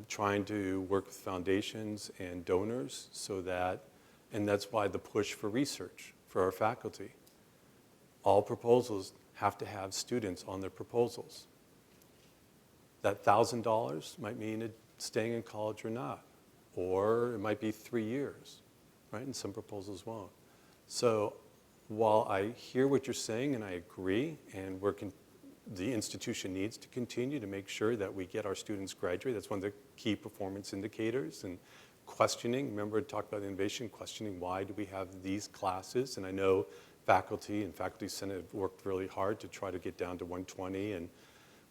Trying to work with foundations and donors so that, and that's why the push for research for our faculty. All proposals have to have students on their proposals. That $1,000 might mean staying in college or not, or it might be 3 years, right? And some proposals won't. So while I hear what you're saying and I agree, and the institution needs to continue to make sure that we get our students graduate. That's one of the key performance indicators. And questioning, remember I talked about innovation, questioning why do we have these classes? And I know faculty and faculty senate have worked really hard to try to get down to 120. And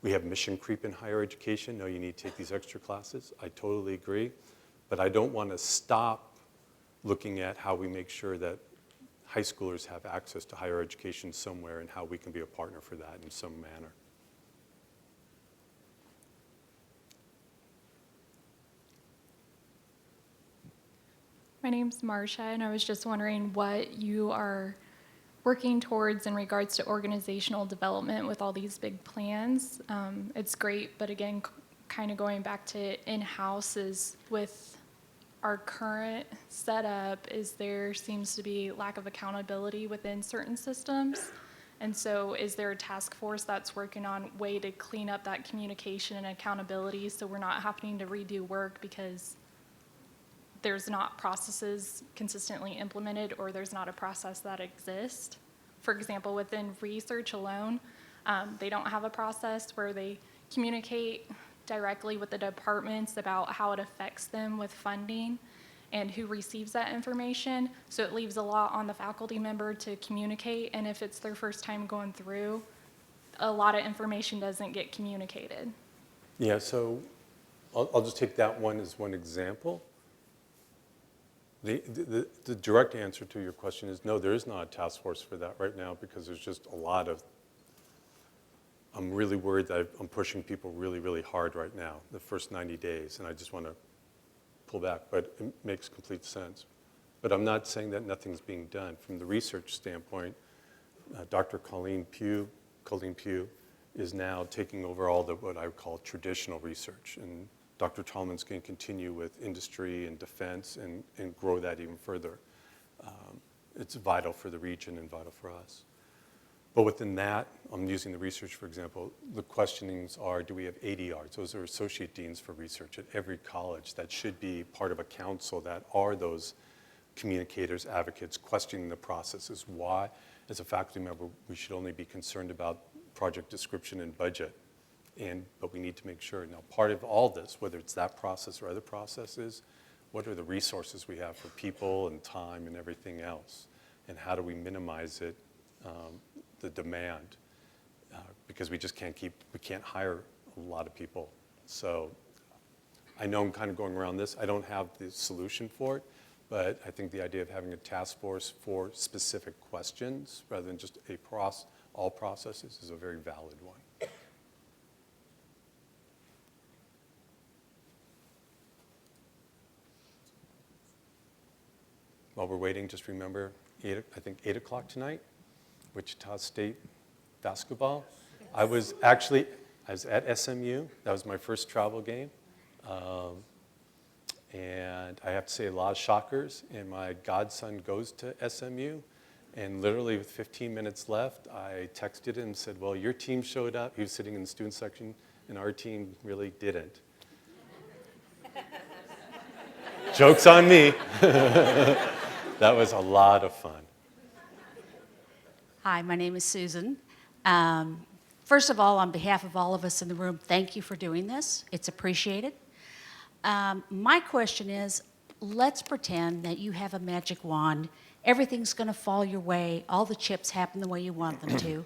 we have mission creep in higher education. No, you need to take these extra classes. I totally agree. But I don't want to stop looking at how we make sure that high schoolers have access to higher education somewhere and how we can be a partner for that in some manner. My name's Marcia, and I was just wondering what you are working towards in regards to organizational development with all these big plans. It's great, but again, kind of going back to in-house is with our current setup there seems to be lack of accountability within certain systems. And so is there a task force that's working on a way to clean up that communication and accountability so we're not having to redo work because there's not processes consistently implemented or there's not a process that exists? For example, within research alone, they don't have a process where they communicate directly with the departments about how it affects them with funding and who receives that information. So it leaves a lot on the faculty member to communicate, and if it's their first time going through, a lot of information doesn't get communicated. Yeah, so I'll just take that one as one example. The direct answer to your question is no, there is not a task force for that right now because there's just a lot of, I'm really worried that I'm pushing people really, really hard right now, the first 90 days, and I just want to pull back, but it makes complete sense. But I'm not saying that nothing's being done. From the research standpoint, Dr. Colleen Pugh is now taking over all the, what I would call traditional research, and Dr. Tallman's going to continue with industry and defense and grow that even further. It's vital for the region and vital for us. But within that, I'm using the research, for example, the questionings are, do we have ADRs? Those are associate deans for research at every college. That should be part of a council that are those communicators, advocates, questioning the processes. Why, as a faculty member, we should only be concerned about project description and budget. But we need to make sure. Now, part of all this, whether it's that process or other processes, what are the resources we have for people and time and everything else? And how do we minimize it, the demand? Because we just can't we can't hire a lot of people. So I know I'm kind of going around this. I don't have the solution for it, but I think the idea of having a task force for specific questions rather than just all processes is a very valid one. While we're waiting, just remember, I think 8 o'clock tonight, Wichita State basketball. I was at SMU. That was my first travel game. And I have to say a lot of shockers. And my godson goes to SMU. And literally with 15 minutes left, I texted him and said, well, your team showed up. He was sitting in the student section, and our team really didn't. Joke's on me. That was a lot of fun. Hi, my name is Susan. First of all, on behalf of all of us in the room, thank you for doing this. It's appreciated. My question is, let's pretend that you have a magic wand. Everything's going to fall your way. All the chips happen the way you want them to.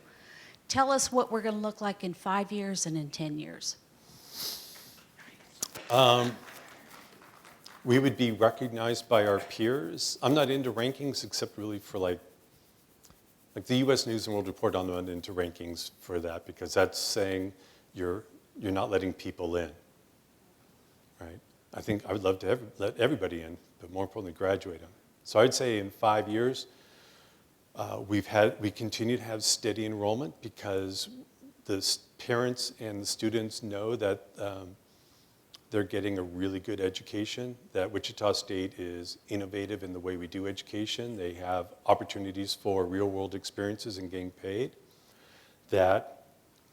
Tell us what we're going to look like in 5 years and in 10 years. We would be recognized by our peers. I'm not into rankings except really for like the U.S. News and World Report. I'm not into rankings for that because that's saying you're not letting people in, right? I think I would love to let everybody in, but more importantly, graduate them. So I'd say in 5 years, we continue to have steady enrollment because the parents and the students know that they're getting a really good education, that Wichita State is innovative in the way we do education. They have opportunities for real-world experiences and getting paid. That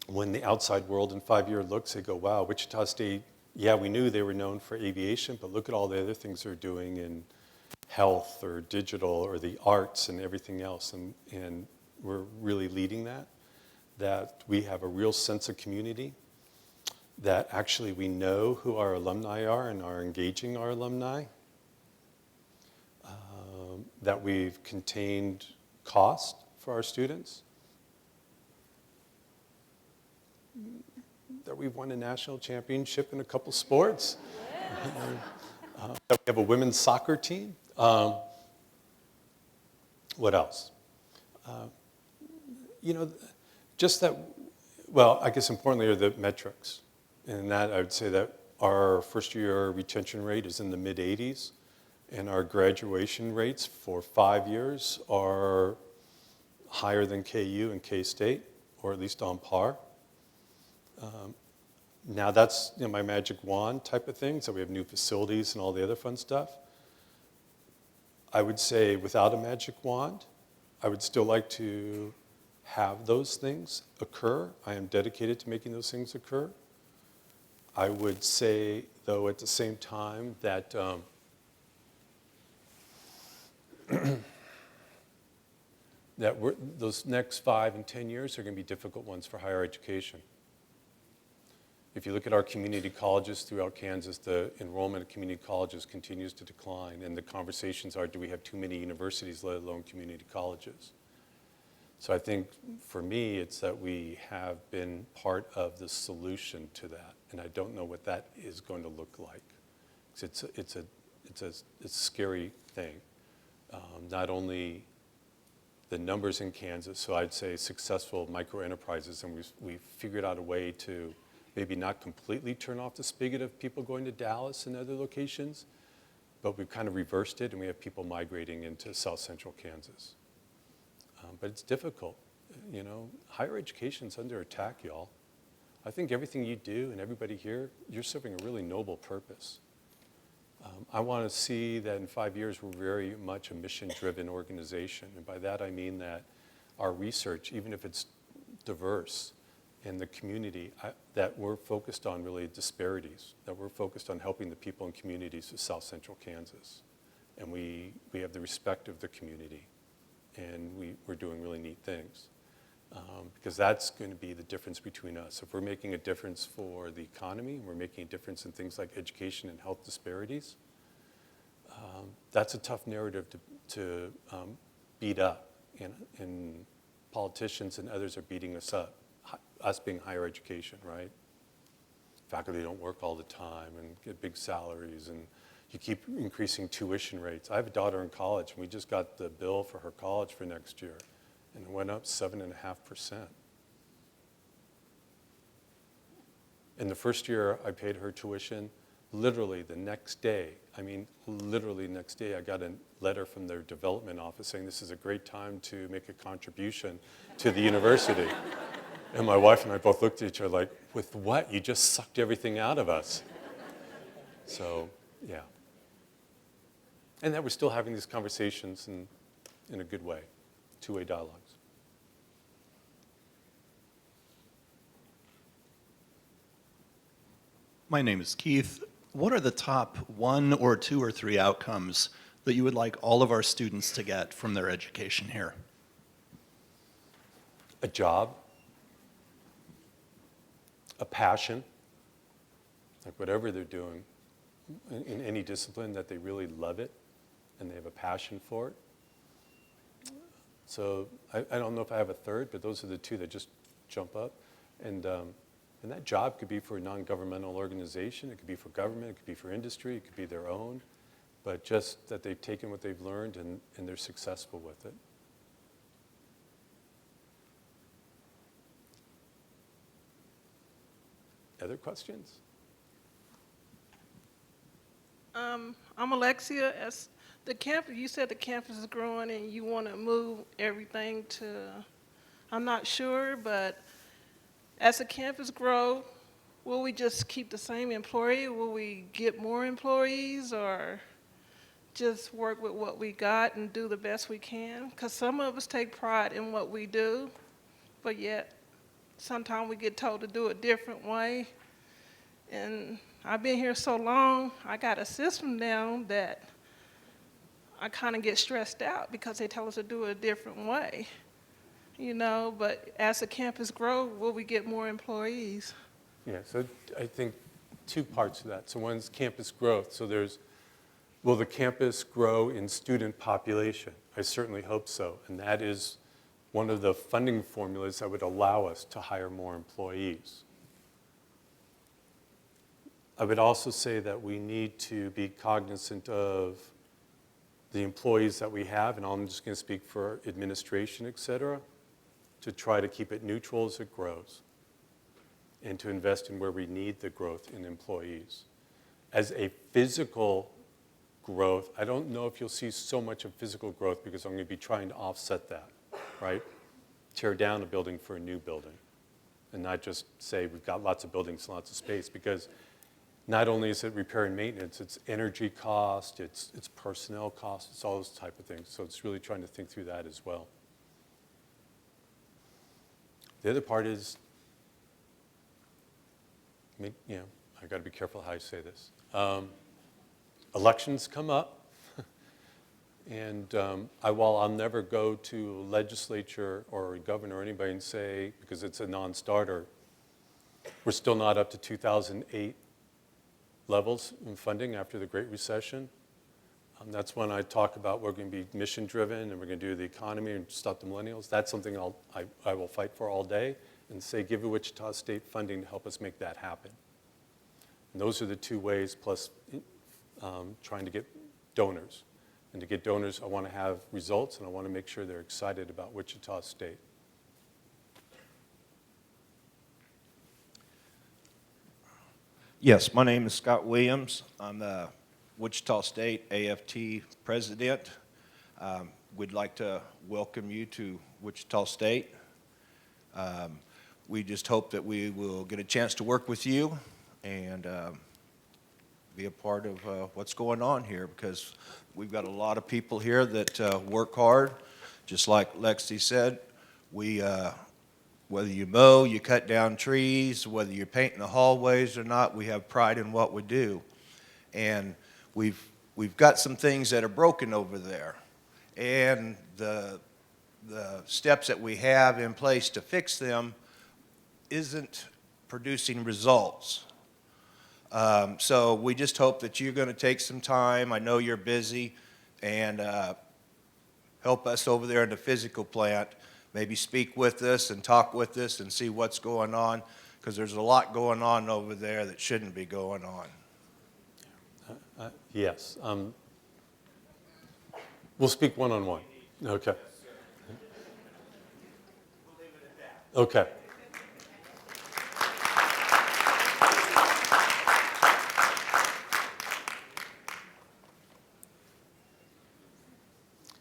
when the outside world in 5 years looks, they go, wow, Wichita State, yeah, we knew they were known for aviation, but look at all the other things they're doing in health or digital or the arts and everything else. And we're really leading that we have a real sense of community, that actually we know who our alumni are and are engaging our alumni, that we've contained cost for our students, that we've won a national championship in a couple sports, that we have a women's soccer team. What else? Just that, well, I guess importantly are the metrics. And that I would say that our first year retention rate is in the mid-80s, and our graduation rates for 5 years are higher than KU and K-State, or at least on par. Now that's my magic wand type of thing, so we have new facilities and all the other fun stuff. I would say without a magic wand, I would still like to have those things occur. I am dedicated to making those things occur. I would say, though, at the same time that those next 5 and 10 years are going to be difficult ones for higher education. If you look at our community colleges throughout Kansas, the enrollment of community colleges continues to decline, and the conversations are, do we have too many universities, let alone community colleges? So I think for me, it's that we have been part of the solution to that. and I don't know what that is going to look like. 'Cause it's a scary thing. Not only the numbers in Kansas, so I'd say successful micro enterprises, and we figured out a way to maybe not completely turn off the spigot of people going to Dallas and other locations, but we've kind of reversed it, and we have people migrating into South Central Kansas. But it's difficult. You know, higher education's under attack, y'all. I think everything you do and everybody here, you're serving a really noble purpose. I want to see that in 5 years we're very much a mission-driven organization. And by that I mean that our research, even if it's diverse in the community, that we're focused on really disparities, that we're focused on helping the people in communities of South Central Kansas. And we have the respect of the community, and we're doing really neat things. Because that's going to be the difference between us. If we're making a difference for the economy, and we're making a difference in things like education and health disparities, that's a tough narrative to beat up. And politicians and others are beating us up, us being higher education, right? Faculty don't work all the time and get big salaries, and you keep increasing tuition rates. I have a daughter in college, and we just got the bill for her college for next year, and it went up 7.5%. In the first year I paid her tuition, literally the next day, I got a letter from their development office saying this is a great time to make a contribution to the university. And my wife and I both looked at each other like, with what? You just sucked everything out of us. So, yeah. And that we're still having these conversations in a good way, two-way dialogues. My name is Keith. What are the top 1 or 2 or 3 outcomes that you would like all of our students to get from their education here? A job, a passion, like whatever they're doing in any discipline, that they really love it and they have a passion for it. So I don't know if I have a third, but those are the 2 that just jump up. And that job could be for a non-governmental organization, it could be for government, it could be for industry, it could be their own, but just that they've taken what they've learned and they're successful with it. Other questions? I'm Alexia. As the campus, you said the campus is growing and you want to move everything to, I'm not sure, but as the campus grow, will we just keep the same employee? Will we get more employees, or just work with what we got and do the best we can? Because some of us take pride in what we do, but yet sometimes we get told to do it a different way. And I've been here so long, I got a system down that I kind of get stressed out because they tell us to do it a different way. You know, but as the campus grow, will we get more employees? Yeah, so I think 2 parts to that. So one's campus growth. So will the campus grow in student population? I certainly hope so. And that is one of the funding formulas that would allow us to hire more employees. I would also say that we need to be cognizant of the employees that we have, and I'm just going to speak for administration, et cetera, to try to keep it neutral as it grows and to invest in where we need the growth in employees. As a physical growth, I don't know if you'll see so much of physical growth because I'm going to be trying to offset that, right? Tear down a building for a new building and not just say we've got lots of buildings, lots of space, because not only is it repair and maintenance, it's energy cost, it's personnel cost, it's all those type of things. So it's really trying to think through that as well. The other part is, I got to be careful how I say this. Elections come up, and while I'll never go to a legislature or a governor or anybody and say, because it's a non-starter, we're still not up to 2008 levels in funding after the Great Recession. That's when I talk about we're going to be mission-driven and we're going to do the economy and stop the millennials. That's something I will fight for all day and say give Wichita State funding to help us make that happen. And those are the two ways, plus trying to get donors. And to get donors, I want to have results, and I want to make sure they're excited about Wichita State. Yes, my name is Scott Williams. I'm the Wichita State AFT president. We'd like to welcome you to Wichita State. We just hope that we will get a chance to work with you and be a part of what's going on here, because we've got a lot of people here that work hard. Just like Lexi said, whether you mow, you cut down trees, whether you're painting the hallways or not, we have pride in what we do. And we've got some things that are broken over there. And the steps that we have in place to fix them isn't producing results. So we just hope that you're going to take some time. I know you're busy, and help us over there in the physical plant. Maybe speak with us and talk with us and see what's going on, because there's a lot going on over there that shouldn't be going on. Yes. We'll speak one-on-one. Okay. Okay.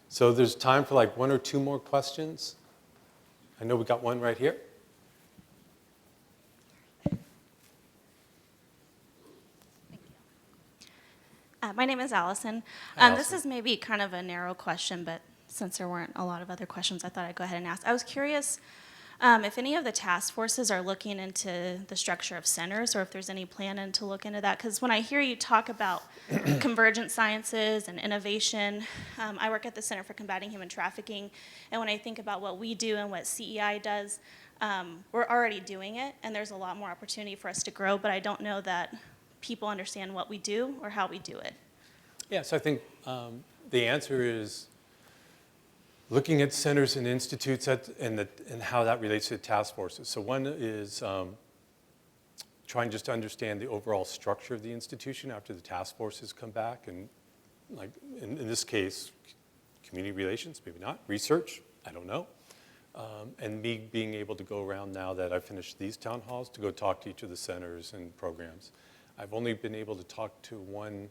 So there's time for like one or two more questions. I know we got one right here. My name is Allison. Hi, This Allison. is maybe kind of a narrow question, but since there weren't a lot of other questions, I thought I'd go ahead and ask. I was curious if any of the task forces are looking into the structure of centers, or if there's any plan to look into that. Because when I hear you talk about convergent sciences and innovation, I work at the Center for Combating Human Trafficking, and when I think about what we do and what CEI does, we're already doing it, and there's a lot more opportunity for us to grow, but I don't know that people understand what we do or how we do it. Yes, I think the answer is looking at centers and institutes and how that relates to task forces. So one is trying just to understand the overall structure of the institution after the task forces come back, and like in this case, community relations, maybe not, research, I don't know. And me being able to go around now that I've finished these town halls to go talk to each of the centers and programs. I've only been able to talk to one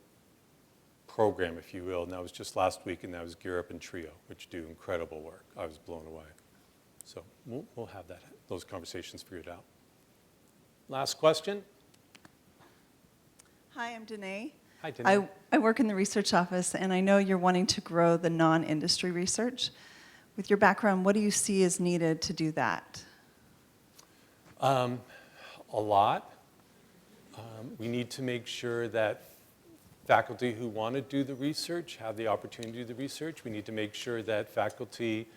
program, if you will, and that was just last week, and that was Gear Up and Trio, which do incredible work. I was blown away. So we'll have those conversations figured out. Last question. Hi, I'm Danae. Hi, Danae. I work in the research office, and I know you're wanting to grow the non-industry research. With your background, what do you see is needed to do that? A lot. We need to make sure that faculty who want to do the research have the opportunity to do the research. We need to make sure that faculty,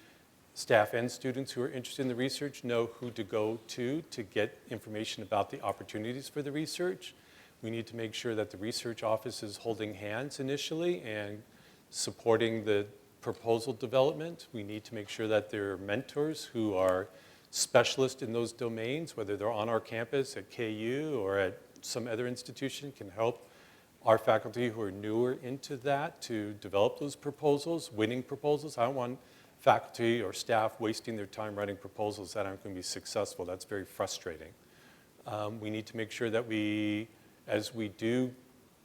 staff, and students who are interested in the research know who to go to get information about the opportunities for the research. We need to make sure that the research office is holding hands initially and supporting the proposal development. We need to make sure that there are mentors who are specialists in those domains, whether they're on our campus at KU or at some other institution, can help our faculty who are newer into that to develop those proposals, winning proposals. I don't want faculty or staff wasting their time writing proposals that aren't going to be successful. That's very frustrating. We need to make sure that as we do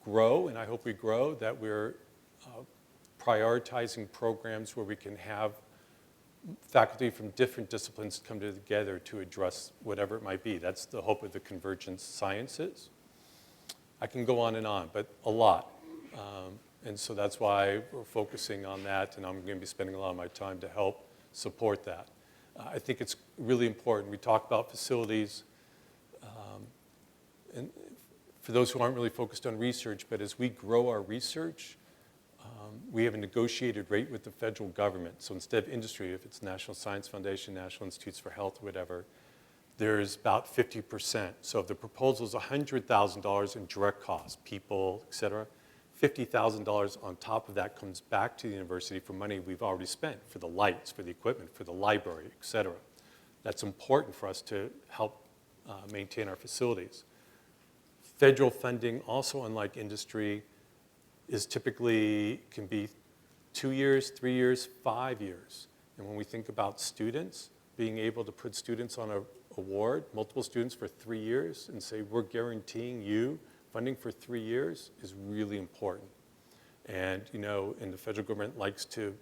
grow, and I hope we grow, that we're prioritizing programs where we can have faculty from different disciplines come together to address whatever it might be. That's the hope of the convergence sciences. I can go on, but a lot. And so that's why we're focusing on that, and I'm going to be spending a lot of my time to help support that. I think it's really important. We talk about facilities, and for those who aren't really focused on research, but as we grow our research, we have a negotiated rate with the federal government. So instead of industry, if it's National Science Foundation, National Institutes for Health, whatever, there's about 50%. So if the proposal is $100,000 in direct costs, people, et cetera, $50,000 on top of that comes back to the university for money we've already spent for the lights, for the equipment, for the library, et cetera. That's important for us to help maintain our facilities. Federal funding, also unlike industry, is typically, can be 2 years, 3 years, 5 years. And when we think about students, being able to put students on a award, multiple students for 3 years, and say, we're guaranteeing you funding for 3 years is really important. And, you know, and the federal government likes to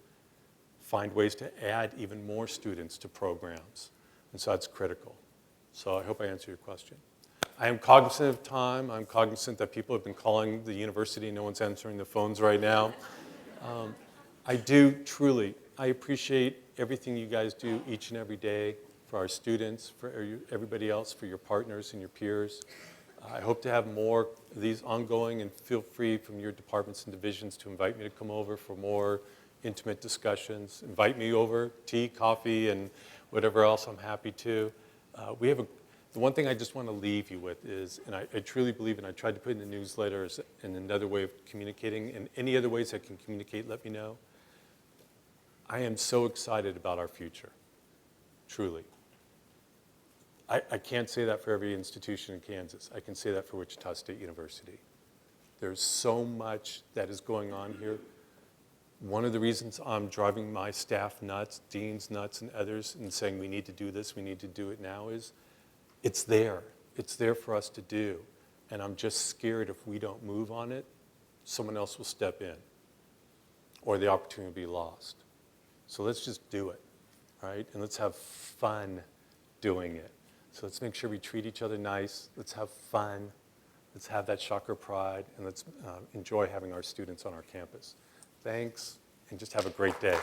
find ways to add even more students to programs. And so that's critical. So I hope I answered your question. I am cognizant of time. I'm cognizant that people have been calling the university. No one's answering the phones right now. I do truly, I appreciate everything you guys do each and every day for our students, for everybody else, for your partners and your peers. I hope to have more of these ongoing, and feel free from your departments and divisions to invite me to come over for more intimate discussions. Invite me over, tea, coffee, and whatever else, I'm happy to. The one thing I just want to leave you with is, and I truly believe, and I tried to put in the newsletter as another way of communicating, and any other ways I can communicate, let me know. I am so excited about our future, truly. I can't say that for every institution in Kansas. I can say that for Wichita State University. There's so much that is going on here. One of the reasons I'm driving my staff nuts, deans nuts, and others, and saying we need to do this, we need to do it now, is it's there. It's there for us to do. And I'm just scared if we don't move on it, someone else will step in, or the opportunity will be lost. So let's just do it, right? And let's have fun doing it. So let's make sure we treat each other nice. Let's have fun. Let's have that shocker pride, and let's enjoy having our students on our campus. Thanks, and just have a great day.